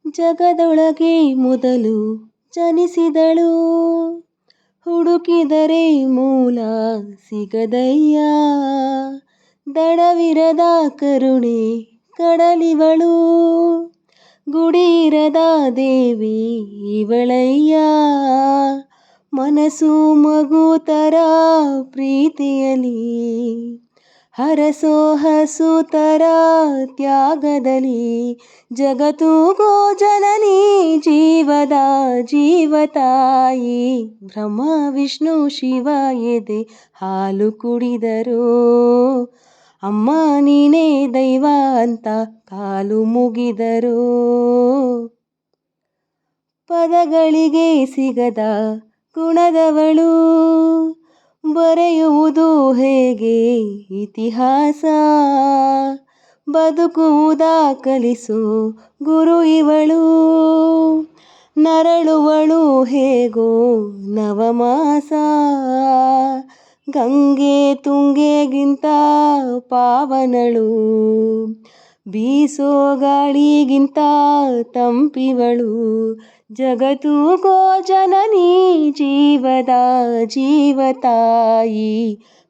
ಜಗದೊಳಗೆ ಮೊದಲು ಜನಿಸಿದಳು, ಹುಡುಕಿದರೆ ಮೂಲ ಸಿಗದಯ್ಯ. ದಡವಿರದ ಕರುಣೆ ಕಡಲಿವಳು, ಗುಡಿಯಿರದ ದೇವಿ ಇವಳಯ್ಯ. ಮನಸ್ಸು ಮಗು ಥರ ಪ್ರೀತಿಯಲಿ, ಹರಸೋ ಹಸು ಥರ ತ್ಯಾಗದಲ್ಲಿ. ಜಗತ್ತುಗೋ ಜನನಿ ಜೀವದ ಜೀವತಾಯಿ, ಬ್ರಹ್ಮ ವಿಷ್ಣು ಶಿವ ಎದೆ ಹಾಲು ಕುಡಿದರು. ಅಮ್ಮ ನೀನೇ ದೈವ ಅಂತ ಕಾಲು ಮುಗಿದರು. ಪದಗಳಿಗೆ ಸಿಗದ ಗುಣದವಳು, ಬರೆಯುವುದು ಹೇಗೆ ಇತಿಹಾಸ. ಬದುಕುವುದ ಕಲಿಸು ಗುರು ಇವಳು, ನರಳುವಳು ಹೇಗೋ ನವಮಾಸ. ಗಂಗೆ ತುಂಗೆಗಿಂತ ಪಾವನಳು, ಬೀಸೋ ಗಾಳಿಗಿಂತ ತಂಪಿವಳು. ಜಗತ್ತುಗೋ ಜನನಿ ಜೀವದ ಜೀವತಾಯಿ,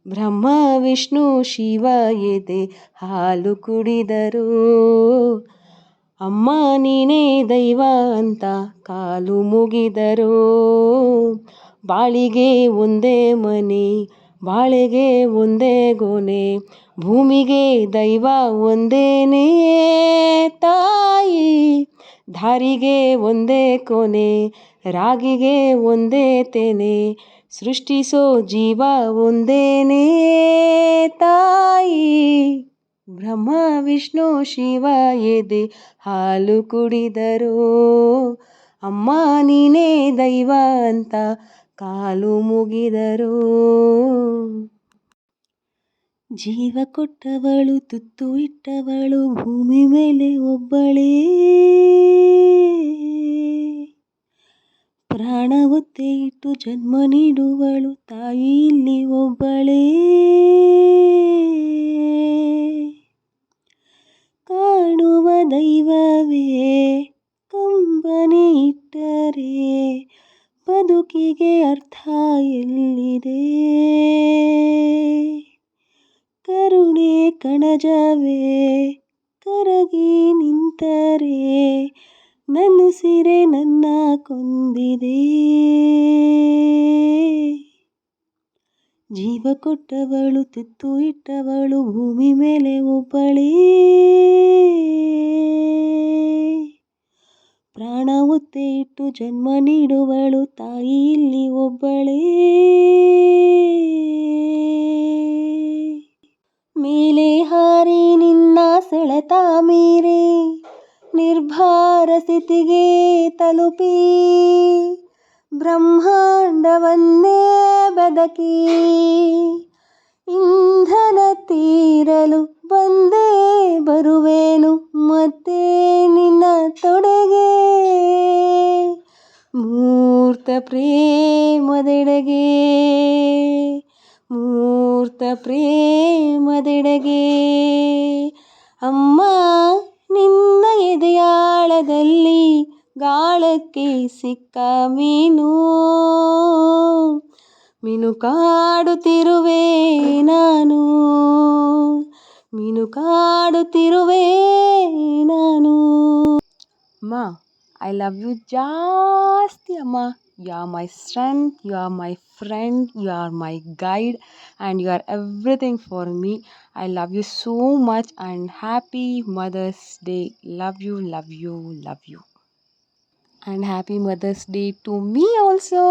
ಬ್ರಹ್ಮ ವಿಷ್ಣು ಶಿವ ಎದೆ ಹಾಲು ಕುಡಿದರು. ಅಮ್ಮ ನೀನೇ ದೈವ ಅಂತ ಕಾಲು ಮುಗಿದರು. ಬಾಳಿಗೆ ಒಂದೇ ಮನೆ, ಬಾಳೆಗೆ ಒಂದೇ ಗೊನೆ, ಭೂಮಿಗೆ ದೈವ ಒಂದೇನೇ ತಾಯಿ. ದಾರಿಗೆ ಒಂದೇ ಕೊನೆ, ರಾಗಿಗೆ ಒಂದೇ ತೆನೆ, ಸೃಷ್ಟಿಸೋ ಜೀವ ಒಂದೇನೇ ತಾಯಿ. ಬ್ರಹ್ಮ ವಿಷ್ಣು ಶಿವ ಎದೆ ಹಾಲು ಕುಡಿದರು. ಅಮ್ಮ ನೀನೇ ದೈವ ಅಂತ ಕಾಲು ಮುಗಿದರು. ಜೀವ ಕೊಟ್ಟವಳು ತುತ್ತು ಇಟ್ಟವಳು ಭೂಮಿ ಮೇಲೆ ಒಬ್ಬಳೇ, ಪ್ರಾಣ ಒತ್ತೆ ಇಟ್ಟು ಜನ್ಮ ನೀಡುವಳು ತಾಯಿ ಇಲ್ಲಿ ಒಬ್ಬಳೇ. ಕಾಣುವ ದೈವವೇ ಕಂಬನಿ ಇಟ್ಟರೆ, ಬದುಕಿಗೆ ಅರ್ಥ ಎಲ್ಲಿದೆ. ಕರುಣೆ ಕಣಜವೇ ಕರಗಿ ನಿಂತರೆ, ನನ್ನುಸಿರೆ ನನ್ನ ಕೊಂದಿದೆ. ಜೀವ ಕೊಟ್ಟವಳು ತುತ್ತು ಇಟ್ಟವಳು ಭೂಮಿ ಮೇಲೆ ಒಬ್ಬಳೇ, ಪ್ರಾಣ ಒತ್ತೆ ಇಟ್ಟು ಜನ್ಮ ನೀಡುವಳು ತಾಯಿ ಇಲ್ಲಿ ಒಬ್ಬಳೇ. ಮೇಲೆ ಹಾರಿ ನಿನ್ನ ಸೆಳೆತ ಮೀರಿ, ನಿರ್ಭಾರ ಸ್ಥಿತಿಗೆ ತಲುಪಿ, ಬ್ರಹ್ಮಾಂಡವನ್ನೇ ಬದಕಿ, ಇಂಧನ ತೀರಲು ಬಂದೇ ಬರುವೆನು ಮತ್ತೆ ನಿನ್ನ ತೊಡೆಗೆ. ಮೂರ್ತ ಪ್ರೇಮದೆಡೆಗೆ, ಮೂರ್ತ ಪ್ರೇಮದೆಡೆಗೆ. ಅಮ್ಮ ನಿನ್ನ ಎದೆಯಾಳದಲ್ಲಿ ಗಾಳಕ್ಕೆ ಸಿಕ್ಕ ಮೀನು, ಮಿನುಕಾಡುತ್ತಿರುವೆ ನಾನು, ಮಿನುಕಾಡುತ್ತಿರುವೆ ನಾನು. ಅಮ್ಮ ಐ ಲವ್ ಯು ಜಾಸ್ತಿ ಅಮ್ಮ. You are my strength, you are my friend, you are my guide, and you are everything for me. I love you so much and happy Mother's Day. Love you, love you, love you. And happy Mother's Day to me also.